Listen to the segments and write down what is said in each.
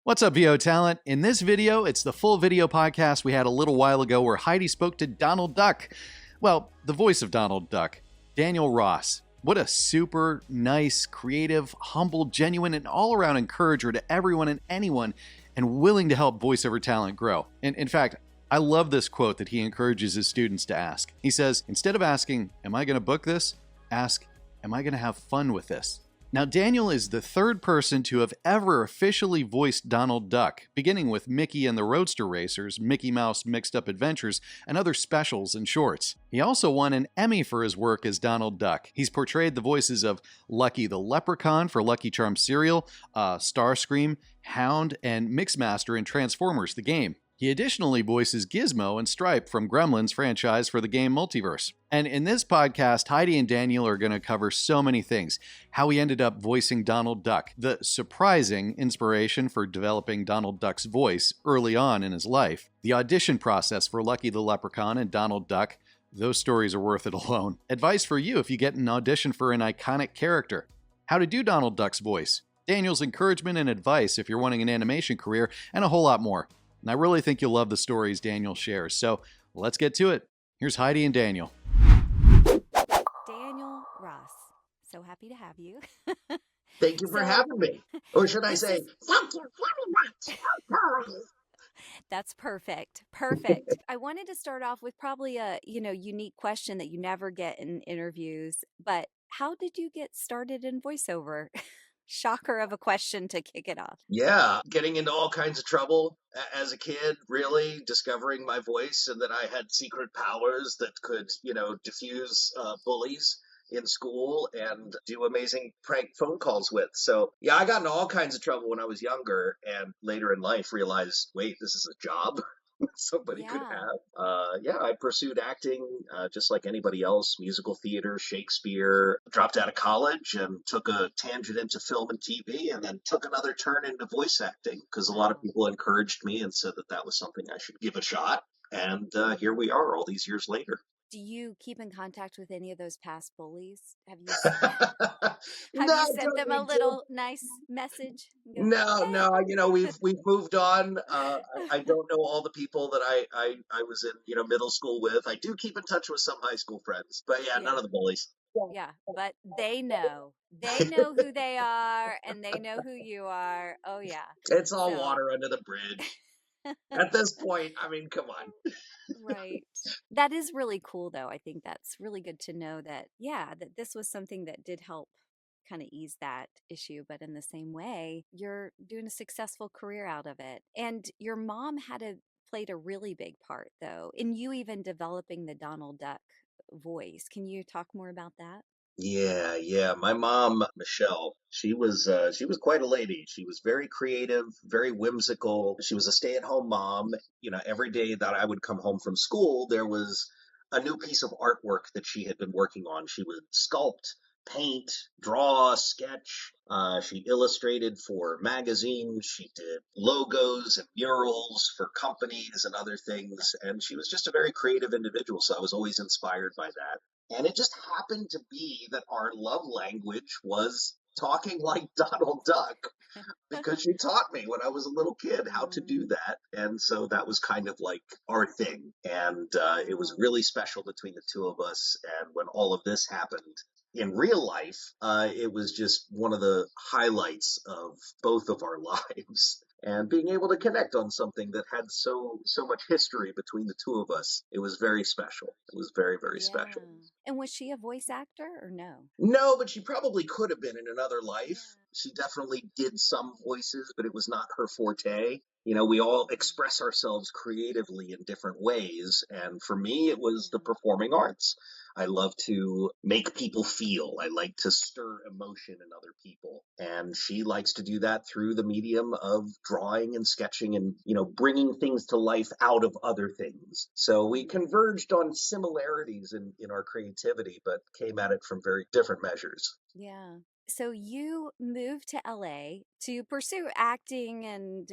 What's up, VO Talent? In this video, it's the full video podcast we had a little while ago where Heidi spoke to Donald Duck. Well, the voice of Donald Duck, Daniel Ross. What a super nice, creative, humble, genuine, and all-around encourager to everyone and anyone, and willing to help voiceover talent grow. And in fact, I love this quote that he encourages his students to ask. He says, instead of asking, am I going to book this? Ask, am I going to have fun with this? Now, Daniel is the third person to have ever officially voiced Donald Duck, beginning with Mickey and the Roadster Racers, Mickey Mouse Mixed Up Adventures, and other specials and shorts. He also won an Emmy for his work as Donald Duck. He's portrayed the voices of Lucky the Leprechaun for Lucky Charms cereal, Starscream, Hound, and Mixmaster in Transformers the game. He additionally voices Gizmo and Stripe from Gremlins franchise for the game Multiverse. And in this podcast, Heidi and Daniel are going to cover so many things. How he ended up voicing Donald Duck, the surprising inspiration for developing Donald Duck's voice early on in his life, the audition process for Lucky the Leprechaun and Donald Duck. Those stories are worth it alone. Advice for you if you get an audition for an iconic character. How to do Donald Duck's voice. Daniel's encouragement and advice if you're wanting an animation career, and a whole lot more. And I really think you'll love the stories Daniel shares. So let's get to it. Here's Heidi and Daniel. Daniel Ross, so happy to have you. Thank you for having me. Or should I say, thank you very much. That's perfect. Perfect. I wanted to start off with probably a, unique question that you never get in interviews, but how did you get started in voiceover? Shocker of a question to kick it off. Yeah, getting into all kinds of trouble as a kid, really discovering my voice and that I had secret powers that could, diffuse bullies in school and do amazing prank phone calls with. So, yeah, I got into all kinds of trouble when I was younger and later in life realized, wait, this is a job somebody could have. I pursued acting just like anybody else, musical theater, Shakespeare, dropped out of college and took a tangent into film and TV and then took another turn into voice acting because a lot of people encouraged me and said that that was something I should give a shot. And here we are all these years later. Do you keep in contact with any of those past bullies? Have you sent them a little nice message? No, we've moved on. I don't know all the people that I was in, middle school with. I do keep in touch with some high school friends, but none of the bullies. Yeah, but they know who they are and they know who you are. Oh yeah. It's all water under the bridge. At this point, I mean, come on. Right. That is really cool, though. I think that's really good to know that this was something that did help kind of ease that issue. But in the same way, you're doing a successful career out of it. And your mom played a really big part, though, in you even developing the Donald Duck voice. Can you talk more about that? Yeah. My mom, Michelle, she was quite a lady. She was very creative, very whimsical. She was a stay-at-home mom. Every day that I would come home from school, there was a new piece of artwork that she had been working on. She would sculpt, paint, draw, sketch. She illustrated for magazines. She did logos and murals for companies and other things. And she was just a very creative individual. So I was always inspired by that. And it just happened to be that our love language was talking like Donald Duck because she taught me when I was a little kid how to do that. And so that was kind of like our thing. And it was really special between the two of us. And when all of this happened in real life, it was just one of the highlights of both of our lives. And being able to connect on something that had so much history between the two of us, it was very special. It was very, very special. And was she a voice actor or no? No, but she probably could have been in another life. She definitely did some voices, but it was not her forte. We all express ourselves creatively in different ways. And for me, it was the performing arts. I love to make people feel. I like to stir emotion in other people. And she likes to do that through the medium of drawing and sketching and, bringing things to life out of other things. So we converged on similarities in our creativity, but came at it from very different measures. Yeah. So you moved to LA to pursue acting and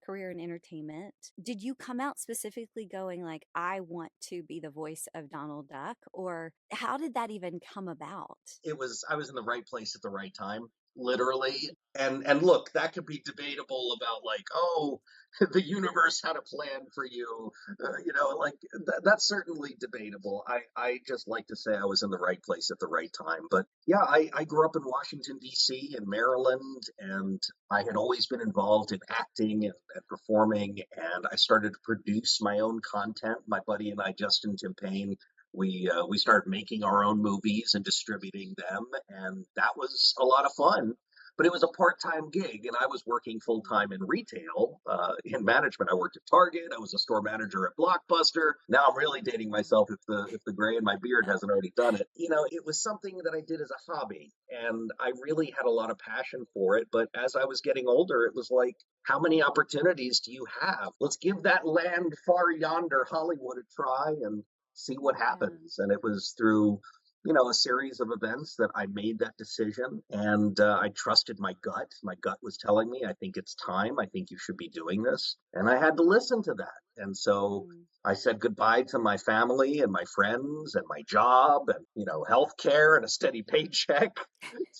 career in entertainment. Did you come out specifically going like, I want to be the voice of Donald Duck? Or how did that even come about? I was in the right place at the right time. Literally, And look, that could be debatable about like, oh, the universe had a plan for you, like that's certainly debatable. I just like to say I was in the right place at the right time. But yeah, I grew up in Washington D.C. and Maryland, and I had always been involved in acting and performing, and I started to produce my own content. My buddy and I, Justin Timpain, we started making our own movies and distributing them, and that was a lot of fun, but it was a part-time gig, and I was working full-time in retail, in management. I worked at Target. I was a store manager at Blockbuster. Now I'm really dating myself if the gray in my beard hasn't already done it. It was something that I did as a hobby, and I really had a lot of passion for it. But as I was getting older, it was like, how many opportunities do you have? Let's give that land far yonder, Hollywood, a try and see what Yeah. happens. And it was through a series of events that I made that decision, and I trusted my gut. My gut was telling me, I think it's time. I think you should be doing this. And I had to listen to that. And so Mm. I said goodbye to my family and my friends and my job and, health care and a steady paycheck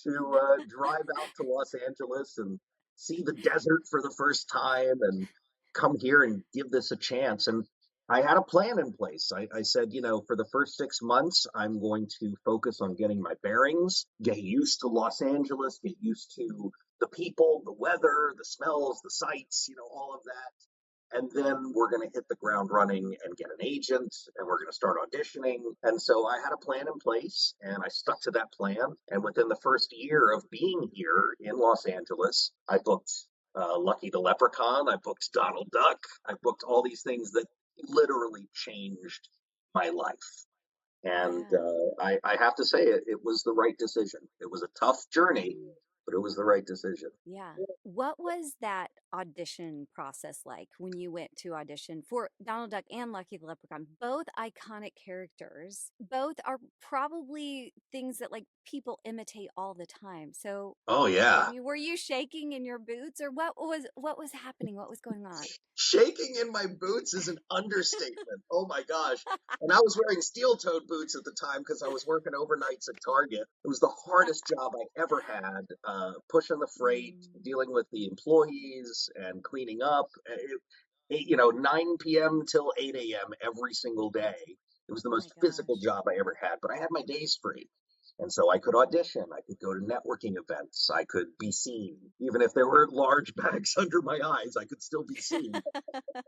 to drive out to Los Angeles and see the desert for the first time and come here and give this a chance. And I had a plan in place. I said, for the first 6 months, I'm going to focus on getting my bearings, get used to Los Angeles, get used to the people, the weather, the smells, the sights, all of that. And then we're going to hit the ground running and get an agent, and we're going to start auditioning. And so I had a plan in place, and I stuck to that plan. And within the first year of being here in Los Angeles, I booked Lucky the Leprechaun. I booked Donald Duck. I booked all these things that literally changed my life. And Yeah. I have to say, it was the right decision. It was a tough journey, Mm. but it was the right decision. Yeah. What was that audition process like when you went to audition for Donald Duck and Lucky the Leprechaun? Both iconic characters. Both are probably things that like people imitate all the time. So, Oh, I yeah. mean, were you shaking in your boots or what was happening? What was going on? Shaking in my boots is an understatement. Oh my gosh. And I was wearing steel toed boots at the time because I was working overnights at Target. It was the hardest job I ever had, pushing the freight, Mm. dealing with the employees, and cleaning up. 9 p.m. till 8 a.m. every single day. It was the Oh my most physical gosh. job I ever had, but I had my days free. And so I could audition, I could go to networking events, I could be seen. Even if there were large bags under my eyes, I could still be seen.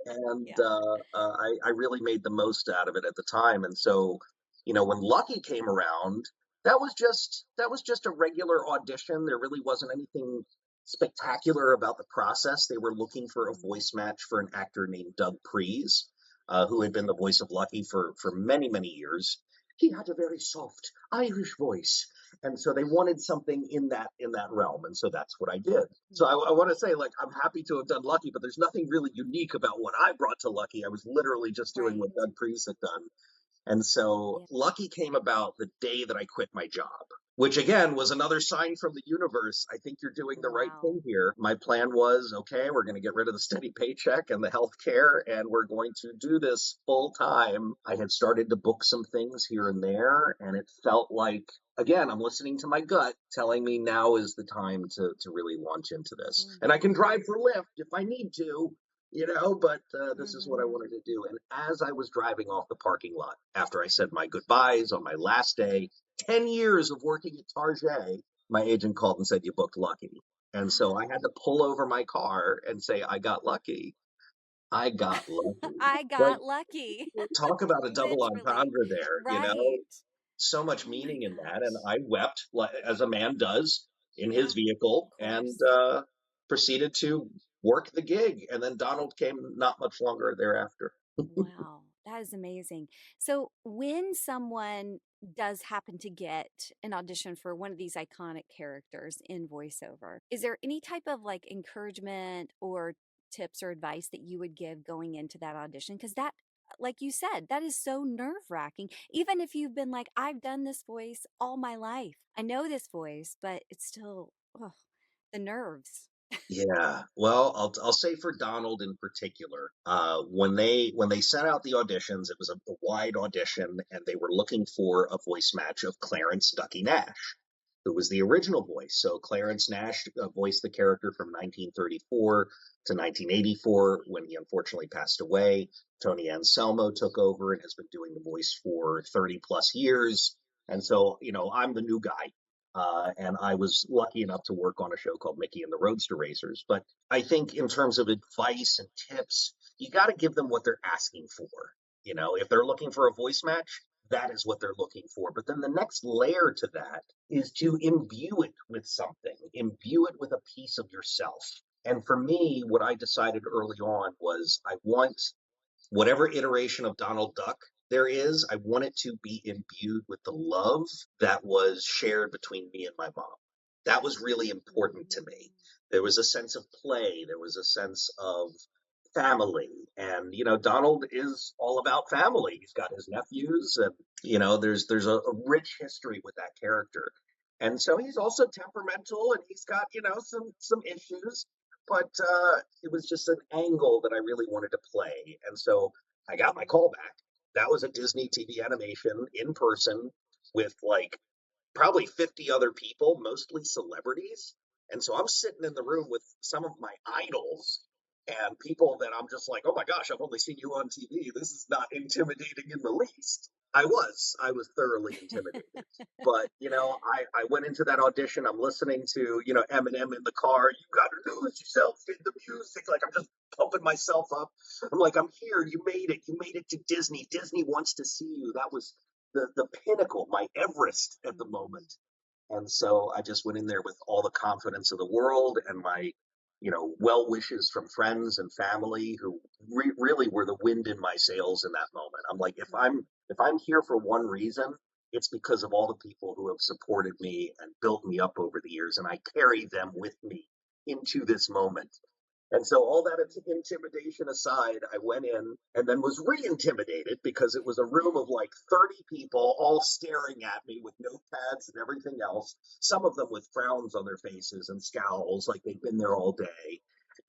And Yeah. I really made the most out of it at the time. And so, when Lucky came around, that was just a regular audition. There really wasn't anything spectacular about the process. They were looking for a Mm. voice match for an actor named Doug Prees, who had been the voice of Lucky for many many years. He had a very soft Irish voice, and so they wanted something in that realm, and so that's what I did. So I want to say, like, I'm happy to have done Lucky, but there's nothing really unique about what I brought to Lucky. I was literally just doing Right. what Doug Priest had done. And so Yeah. Lucky came about the day that I quit my job, which again was another sign from the universe. I think you're doing the right Wow. thing here. My plan was, okay, we're going to get rid of the steady paycheck and the health care, and we're going to do this full time. I had started to book some things here and there, and it felt like, again, I'm listening to my gut telling me now is the time to really launch into this. And I can Mhm. drive for Lyft if I need to, but this is what I Mhm. wanted to do. And as I was driving off the parking lot after I said my goodbyes on my last day, 10 years of working at Target, my agent called and said, you booked Lucky. And so I had to pull over my car and say, I got lucky. I got lucky. I Like, got lucky. talk about a double Literally. entendre there. Right. So much Oh my meaning in that. And gosh. I wept as a man does in his Yeah, vehicle, of and course. proceeded to work the gig. And then Donald came not much longer thereafter. Wow, that is amazing. So, when someone does happen to get an audition for one of these iconic characters in voiceover, is there any type of like encouragement or tips or advice that you would give going into that audition? Because that, like you said, that is so nerve wracking. Even if you've been like, I've done this voice all my life, I know this voice, but it's still, ugh, the nerves. Yeah. Well, I'll say for Donald in particular, when they sent out the auditions, it was a wide audition, and they were looking for a voice match of Clarence Ducky Nash. who was the original voice. So Clarence Nash voiced the character from 1934 to 1984 when he unfortunately passed away. Tony Anselmo took over and has been doing the voice for 30 plus years. And so, I'm the new guy. And I was lucky enough to work on a show called Mickey and the Roadster Racers. But I think in terms of advice and tips, you got to give them what they're asking for. If they're looking for a voice match, that is what they're looking for. But then the next layer to that is to imbue it with something, imbue it with a piece of yourself. And for me, what I decided early on was I want whatever iteration of Donald Duck there is, I want it to be imbued with the love that was shared between me and my mom. That was really important to me. There was a sense of play, there was a sense of family. And, Donald is all about family. He's got his nephews, and, there's a rich history with that character. And so he's also temperamental and he's got, some issues, but it was just an angle that I really wanted to play. And so I got my call back. That was a Disney TV animation in person with like probably 50 other people, mostly celebrities. And so I'm sitting in the room with some of my idols and people that I'm just like, oh my gosh, I've only seen you on TV. This is not intimidating in the least. I was thoroughly intimidated. But, I went into that audition. I'm listening to, Eminem in the car. You got to lose yourself in the music. Like I'm just pumping myself up. I'm like, I'm here. You made it. You made it to Disney. Disney wants to see you. That was the pinnacle, my Everest at the moment. And so I just went in there with all the confidence of the world and my, well wishes from friends and family who really were the wind in my sails in that moment. I'm like, if I'm here for one reason, it's because of all the people who have supported me and built me up over the years, and I carry them with me into this moment. And so all that intimidation aside, I went in and then was re-intimidated because it was a room of like 30 people all staring at me with notepads and everything else, some of them with frowns on their faces and scowls like they've been there all day.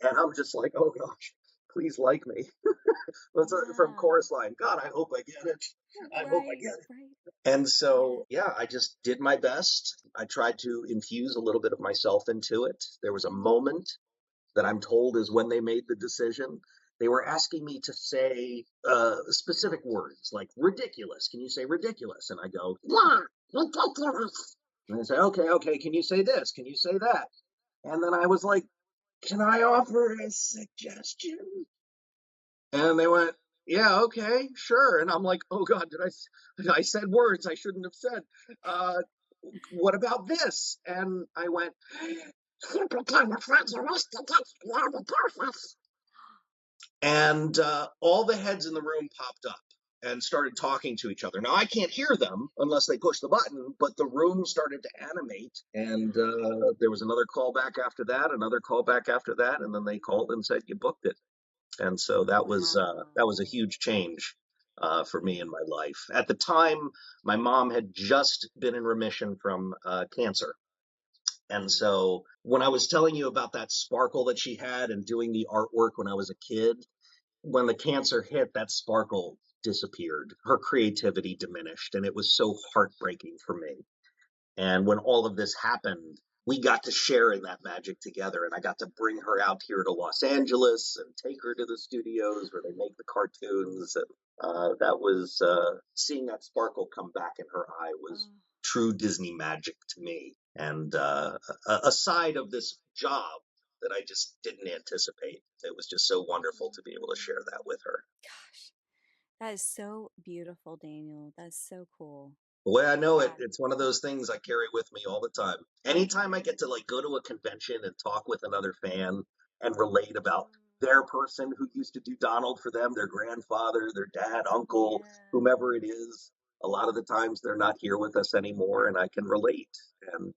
And I'm just like, oh gosh, please like me. That's from Yeah. Chorus Line. God, I hope I get it. I hope I Right, get it. right. And Yeah. so, yeah, I just did my best. I tried to infuse a little bit of myself into it. There was a moment that I'm told is when they made the decision. They were asking me to say specific words like ridiculous. Can you say ridiculous? And I go, yeah, ridiculous. And they say, okay, can you say this? Can you say that? And then I was like, can I offer a suggestion? And they went, yeah, okay, sure. And I'm like, oh God, I said words I shouldn't have said. Uh, what about this? And I went, and all the heads in the room popped up and started talking to each other. Now I can't hear them unless they push the button, but the room started to animate, and there was another callback after that, another callback after that, and then they called and said you booked it. And so that was a Wow. huge change for me in my life. At the time, my mom had just been in remission from cancer. And Mm. so when I was telling you about that sparkle that she had and doing the artwork when I was a kid, when the cancer hit, that sparkle disappeared. Her creativity diminished, and it was so heartbreaking for me. And when all of this happened, we got to share in that magic together. And I got to bring her out here to Los Angeles and take her to the studios where they make the cartoons. And that was seeing that sparkle come back in her eye was Oh. true Disney magic to me. And a side of this job that I just didn't anticipate. It was just so wonderful to be able to share that with her. Gosh, that is so beautiful, Daniel. That's so cool. The way I know it, Yeah. it's one of those things I carry with me all the time. Anytime I get to like go to a convention and talk with another fan and relate about their person who used to do Donald for them, their grandfather, their dad, uncle, Yeah. whomever it is, a lot of the times they're not here with us anymore and I can relate. And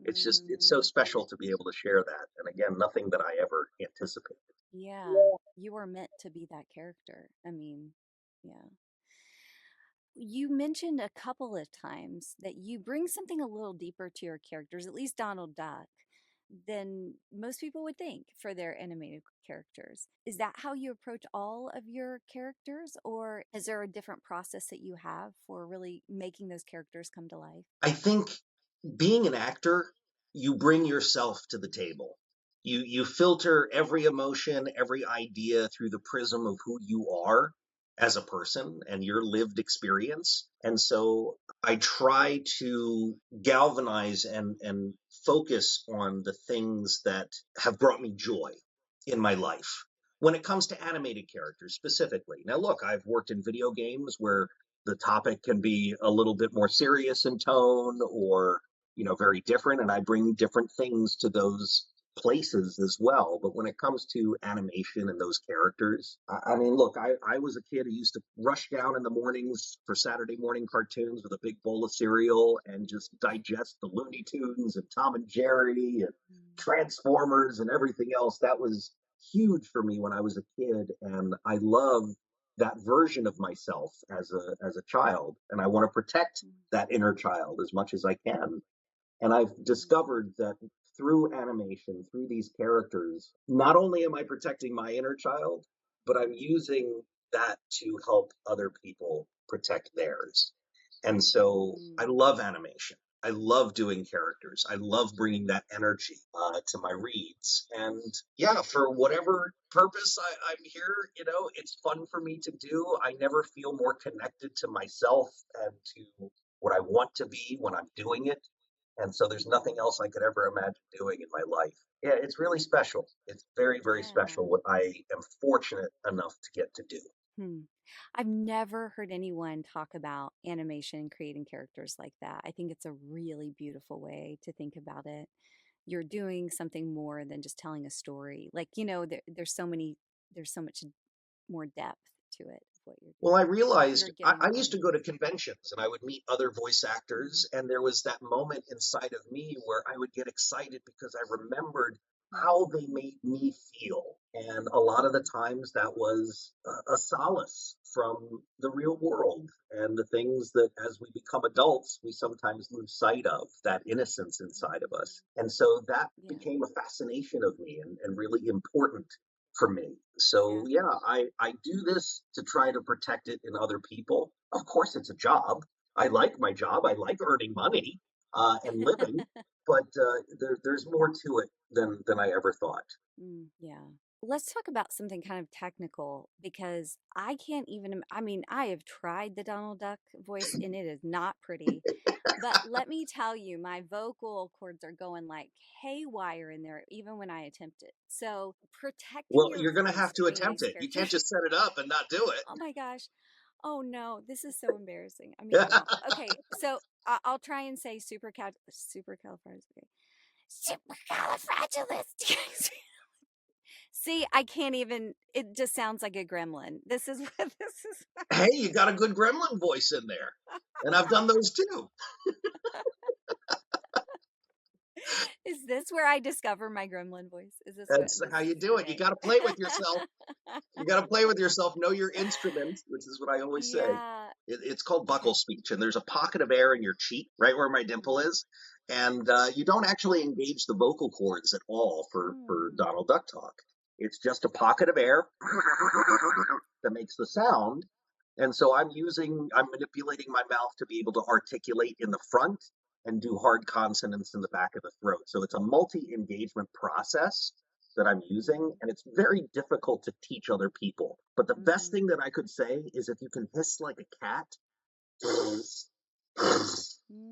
it's so Mm. special to be able to share that. And again, nothing that I ever anticipated. Yeah. You were meant to be that character. I mean, yeah. You mentioned a couple of times that you bring something a little deeper to your characters, at least Donald Duck, than most people would think for their animated characters. Is that how you approach all of your characters, or is there a different process that you have for really making those characters come to life? I think being an actor, you bring yourself to the table. You filter every emotion, every idea through the prism of who you are as a person and your lived experience. And so I try to galvanize and focus on the things that have brought me joy in my life. When it comes to animated characters specifically. Now, look, I've worked in video games where the topic can be a little bit more serious in tone or very different, and I bring different things to those places as well. But when it comes to animation and those characters, I mean, look, I was a kid who used to rush down in the mornings for Saturday morning cartoons with a big bowl of cereal and just digest the Looney Tunes and Tom and Jerry and Transformers and everything else. That was huge for me when I was a kid, and I love that version of myself as a child, and I want to protect that inner child as much as I can. And I've discovered that through animation, through these characters, not only am I protecting my inner child, but I'm using that to help other people protect theirs. And so I love animation. I love doing characters. I love bringing that energy to my reads. And yeah, for whatever purpose I'm here, it's fun for me to do. I never feel more connected to myself and to what I want to be when I'm doing it. And so there's nothing else I could ever imagine doing in my life. Yeah, it's really special. It's very, very Yeah. special what I am fortunate enough to get to do. Hmm. I've never heard anyone talk about animation and creating characters like that. I think it's a really beautiful way to think about it. You're doing something more than just telling a story. Like, there's so much more depth to it, what you're Well, I doing. realized You're giving I used them. to go to conventions and I would meet other voice actors, and there was that moment inside of me where I would get excited because I remembered how they made me feel. And a lot of the times that was a solace from the real world and the things that as we become adults, we sometimes lose sight of that innocence inside of us. And so that Yeah, became a fascination of me and really important for me. yeah. So yeah, I do this to try to protect it in other people. Of course, it's a job. I like my job. I like earning money and living, but there's more to it than I ever thought. Yeah. Let's talk about something kind of technical because I can't even, I mean, I have tried the Donald Duck voice and it is not pretty. But let me tell you, my vocal cords are going like haywire in there, even when I attempt it. So, protecting Well, your you're going to voice have to doing attempt these it. You characters. can't just set it up and not do Oh my gosh. Oh no, this is so embarrassing. I mean, it. no. Okay, so I'll try and say supercalifragilistic. Supercalifragilistic. See, I can't even. It just sounds like a gremlin. This is what this is. Hey, you got a good gremlin voice in there, and I've done those too. Is this where I discover my gremlin voice? Is this what That's this how you is do the it. You day? got to play with yourself. You got to play with yourself, know your instrument, which is what I always say. Yeah. It's called buccal Okay. speech, and there's a pocket of air in your cheek, right where my dimple is, and you don't actually engage the vocal cords at all for Mm. Donald Duck talk. It's just a pocket of air that makes the sound, and so I'm manipulating my mouth to be able to articulate in the front and do hard consonants in the back of the throat. So it's a multi-engagement process that I'm using, Mm. and it's very difficult to teach other people. But the best Mm-hmm. thing that I could say is if you can hiss like a cat, you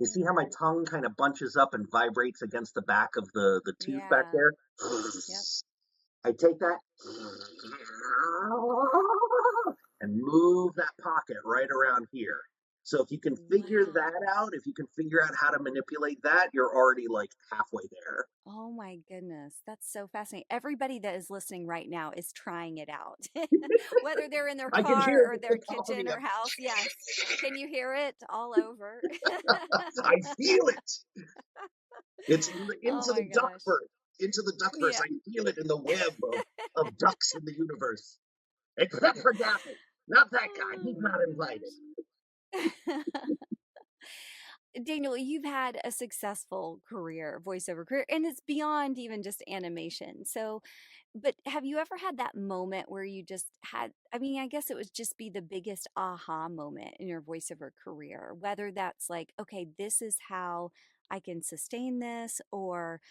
see how my Mm. tongue kind of bunches up and vibrates against the back of the tooth back Yeah. there? Yep. I take that and move that pocket right around here. So if you can figure that Wow. out, if you can figure out how to manipulate that, you're already like halfway there. Oh my goodness. That's so fascinating. Everybody that is listening right now is trying it out, whether they're in their I can car hear it or at their the top of me. kitchen or house. Yes. Can you hear it all over? I feel it. It's Oh into the my gosh. duckverse. Into the duckverse. Yeah. I feel it in the web of ducks in the universe. Except for Daffy. Not that guy. Oh He's my not invited. gosh. Daniel, you've had a successful career, voiceover career, and it's beyond even just animation. So, but have you ever had that moment where you just had, I mean, I guess it would just be the biggest aha moment in your voiceover career, whether that's like, okay, this is how I can sustain this, or,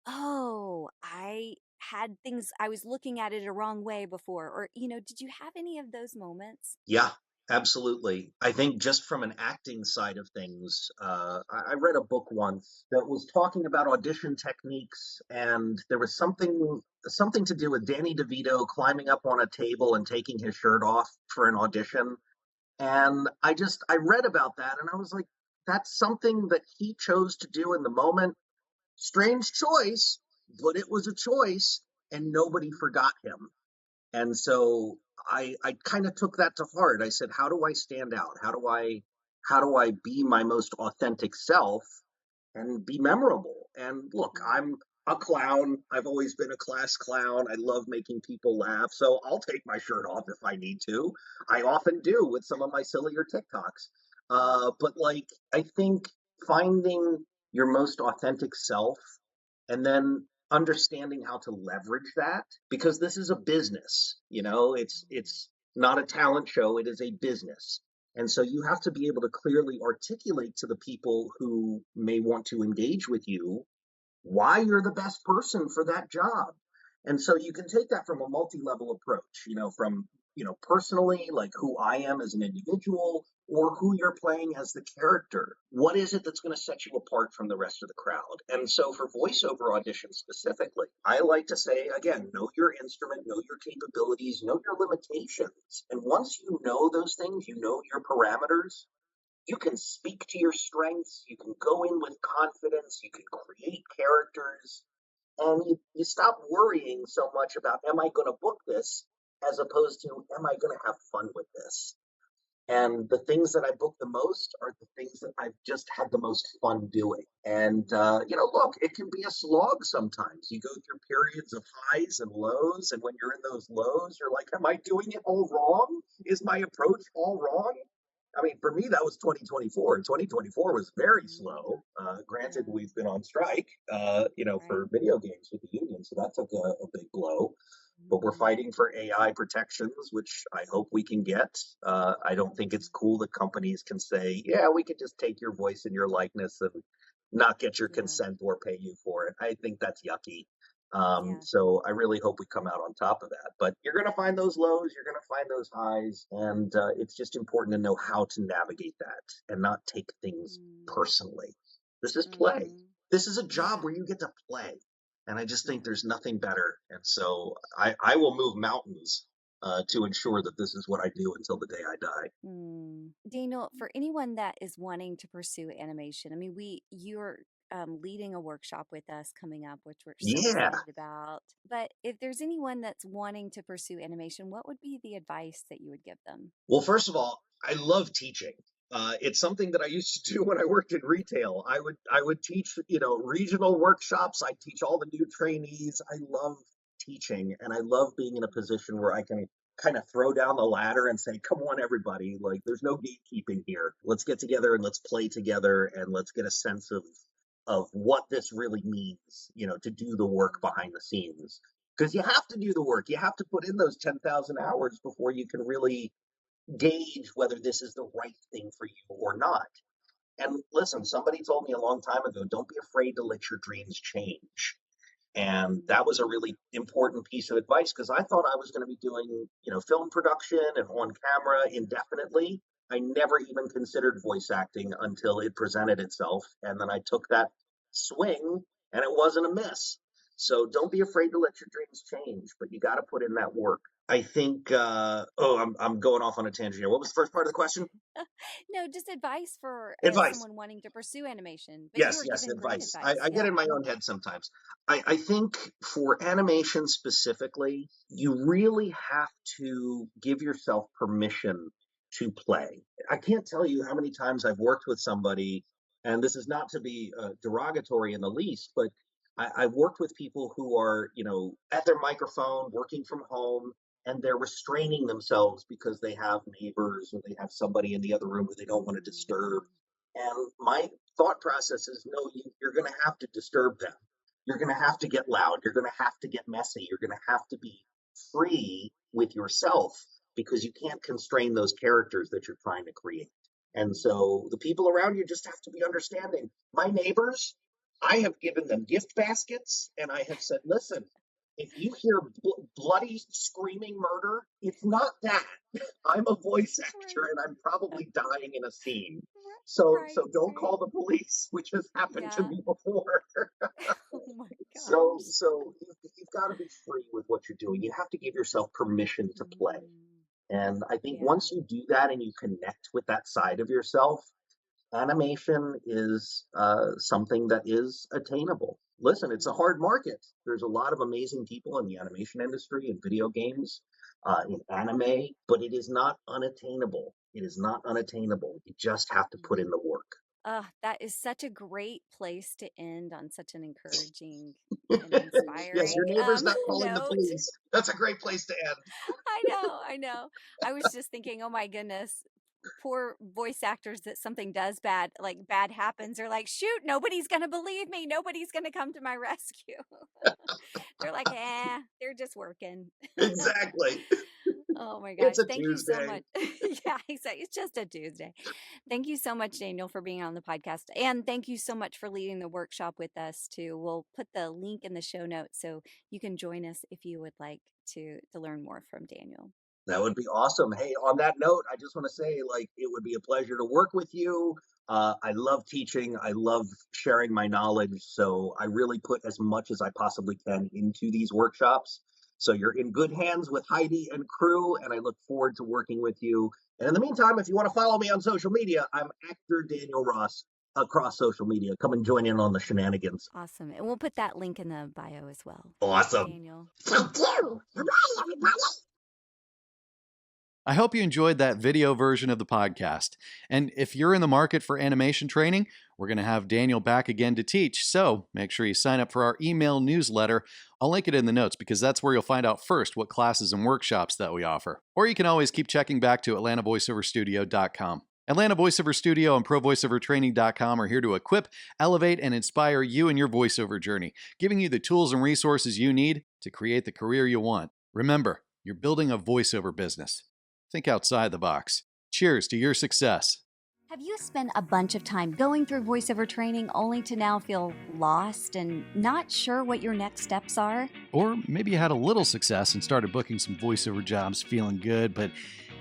oh, I had things, I was looking at it a wrong way before, or, did you have any of those moments? Yeah, absolutely. I think just from an acting side of things, I read a book once that was talking about audition techniques, and there was something to do with Danny DeVito climbing up on a table and taking his shirt off for an audition. And I read about that, and I was like, that's something that he chose to do in the moment. Strange choice, but it was a choice, and nobody forgot him. And so I kind of took that to heart. I said, how do I stand out? How do I be my most authentic self and be memorable? And look, I'm a clown. I've always been a class clown. I love making people laugh. So I'll take my shirt off if I need to. I often do with some of my sillier TikToks. But like, I think finding your most authentic self and then understanding how to leverage that, because this is a business, it's not a talent show, it is a business. And so you have to be able to clearly articulate to the people who may want to engage with you why you're the best person for that job. And so you can take that from a multi-level approach, from, personally, like who I am as an individual, or who you're playing as the character. What is it that's going to set you apart from the rest of the crowd? And so for voiceover auditions specifically, I like to say, again, know your instrument, know your capabilities, know your limitations. And once you know those things, you know your parameters, you can speak to your strengths, you can go in with confidence, you can create characters, and you stop worrying so much about, am I going to book this, as opposed to, am I going to have fun with this? And the things that I book the most are the things that I've just had the most fun doing. And, look, it can be a slog sometimes. You go through periods of highs and lows. And when you're in those lows, you're like, am I doing it all wrong? Is my approach all wrong? I mean, for me, that was 2024. 2024 was very slow. Granted, Yeah. we've been on strike, Right. for video games with the union. So that took a big blow, but we're Mhm. fighting for AI protections, which I hope we can get. I don't think it's Mhm. cool that companies can say, yeah, we can just take your voice and your likeness and not get your Yeah. consent or pay you for it. I think that's yucky. Yeah. So I really hope we come out on top of that. But you're going to find those lows, you're going to find those highs, and it's just important to know how to navigate that and not take things Mm. personally. This is play. Mhm. This is a job Yeah. where you get to play. And I just think Yeah. there's nothing better. And so I will move mountains to ensure that this is what I do until the day I die. Daniel, for anyone that is wanting to pursue animation, I mean, you're leading a workshop with us coming up, which we're so Yeah. excited about. But if there's anyone that's wanting to pursue animation, what would be the advice that you would give them? Well, first of all, I love teaching. It's something that I used to do when I worked in retail. I would teach, regional workshops. I teach all the new trainees. I love teaching, and I love being in a position where I can kind of throw down the ladder and say, "Come on, everybody! Like, there's no gatekeeping here. Let's get together and let's play together, and let's get a sense of what this really means, to do the work behind the scenes." Because you have to do the work. You have to put in those 10,000 hours before you can really gauge whether this is the right thing for you or not. And listen, somebody told me a long time ago, don't be afraid to let your dreams change. And that was a Mm. really important piece of advice, because I thought I was going to be doing, film production and on camera indefinitely. I never even considered voice acting until it presented itself. And then I took that swing, and it wasn't a miss. So don't be afraid to let your dreams change, but you got to put in that work. I think, I'm going off on a tangent here. What was the first part of the question? No, just advice for Advice. someone wanting to pursue animation. But you Yes, were yes, giving great advice. I, advice. I get Yeah. in my own head sometimes. I think for animation specifically, you really have to give yourself permission to play. I can't tell you how many times I've worked with somebody, and this is not to be derogatory in the least, but I've worked with people who are, at their microphone, working from home, and they're restraining themselves because they have neighbors or they have somebody in the other room who they don't want to disturb. Mm. And my thought process is, no, you're going to have to disturb them. You're going to have to get loud. You're going to have to get messy. You're going to have to be free with yourself, because you can't constrain those characters that you're trying to create. And so the people around you just have to be understanding. My neighbors, I have given them gift baskets and I have said, listen, if you hear bloody screaming murder, it's not that. I'm a voice actor and I'm probably dying in a scene. So Right, don't right. call the police, which has happened to Yeah. me before. Oh my So gosh. you've got to be free with what you're doing. You have to give yourself permission to play. Mm, And I think yeah. once you do that and you connect with that side of yourself, animation is something that is attainable. Listen, it's a Mm. hard market. There's a lot of amazing people in the animation industry, in video games, in anime, but it is not unattainable. It is not unattainable. You just have to put in the work. That is such a great place to end on such an encouraging and Yes, your inspiring neighbor's not calling the note. police. That's a great place to end. I know, I know. I was just thinking, oh my goodness, poor voice actors that something does bad, like bad happens, are like, shoot, nobody's gonna believe me. Nobody's gonna come to my rescue. They're like, they're just working. Exactly. Oh my gosh. It's a Thank you so Tuesday. much. Yeah, exactly. It's just a Tuesday. Thank you so much, Daniel, for being on the podcast. And thank you so much for leading the workshop with us too. We'll put the link in the show notes so you can join us if you would like to learn more from Daniel. That would be awesome. Hey, on that note, I just want to say, like, it would be a pleasure to work with you. I love teaching. I love sharing my knowledge. So I really put as much as I possibly can into these workshops. So you're in good hands with Heidi and crew, and I look forward to working with you. And in the meantime, if you want to follow me on social media, I'm actor Daniel Ross across social media. Come and join in on the shenanigans. Awesome. And we'll put that link in the bio as well. Thanks, Awesome. Daniel. Thank you. Bye, everybody. I hope you enjoyed that video version of the podcast. And if you're in the market for animation training, we're going to have Daniel back again to teach. So make sure you sign up for our email newsletter. I'll link it in the notes because that's where you'll find out first what classes and workshops that we offer. Or you can always keep checking back to AtlantaVoiceoverStudio.com. Atlanta Voiceover Studio and ProVoiceOverTraining.com are here to equip, elevate, and inspire you in your voiceover journey, giving you the tools and resources you need to create the career you want. Remember, you're building a voiceover business. Think outside the box. Cheers to your success. Have you spent a bunch of time going through voiceover training only to now feel lost and not sure what your next steps are? Or maybe you had a little success and started booking some voiceover jobs feeling good, but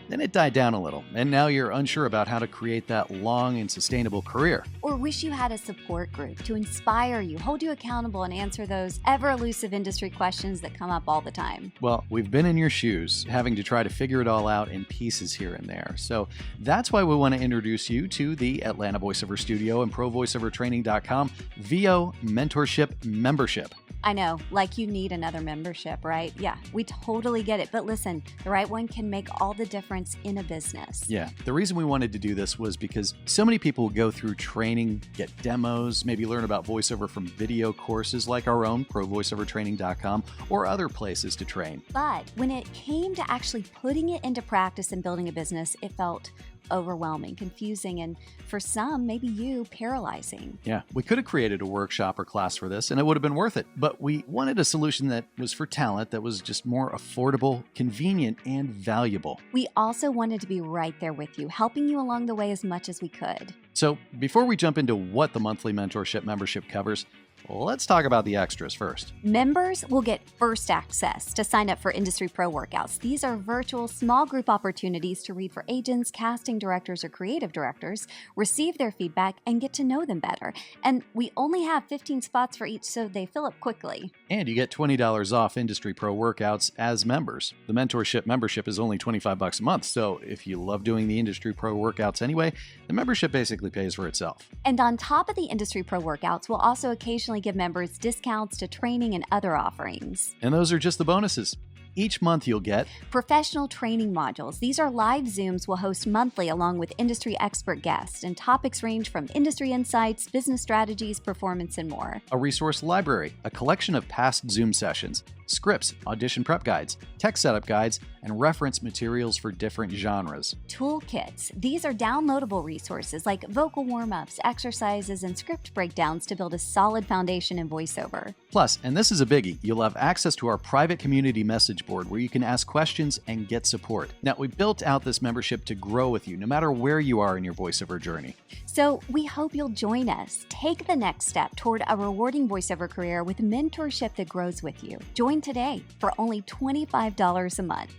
then it died down a little, and now you're unsure about how to create that long and sustainable career. Or wish you had a support group to inspire you, hold you accountable, and answer those ever-elusive industry questions that come up all the time? Well, we've been in your shoes, having to try to figure it all out in pieces here and there. So that's why we want to introduce you to the Atlanta Voiceover Studio and ProVoiceOverTraining.com VO Mentorship Membership. I know, like you need another membership, right? Yeah, we totally get it. But listen, the right one can make all the difference in a business. Yeah, the reason we wanted to do this was because so many people go through training, get demos, maybe learn about voiceover from video courses like our own, ProVoiceOverTraining.com, or other places to train. But when it came to actually putting it into practice and building a business, it felt overwhelming, confusing, and for some, maybe you, paralyzing. Yeah, we could have created a workshop or class for this and it would have been worth it, but we wanted a solution that was for talent, that was just more affordable, convenient, and valuable. We also wanted to be right there with you, helping you along the way as much as we could. So before we jump into what the monthly mentorship membership covers, let's talk about the extras first. Members will get first access to sign up for Industry Pro workouts. These are virtual small group opportunities to read for agents, casting directors, or creative directors, receive their feedback, and get to know them better. And we only have 15 spots for each, so they fill up quickly. And you get $20 off Industry Pro workouts as members. The mentorship membership is only $25 a month, so if you love doing the Industry Pro workouts anyway, the membership basically pays for itself. And on top of the Industry Pro workouts, we'll also occasionally give members discounts to training and other offerings. And those are just the bonuses. Each month you'll get professional training modules. These are live Zooms we'll host monthly along with industry expert guests, and topics range from industry insights, business strategies, performance, and more. a resource library, a collection of past Zoom sessions, scripts, audition prep guides, tech setup guides, and reference materials for different genres. Toolkits. These are downloadable resources like vocal warm-ups, exercises, and script breakdowns to build a solid foundation in voiceover. Plus, and this is a biggie, you'll have access to our private community message board where you can ask questions and get support. Now, we built out this membership to grow with you no matter where you are in your voiceover journey. So we hope you'll join us. Take the next step toward a rewarding voiceover career with mentorship that grows with you. Join today for only $25 a month.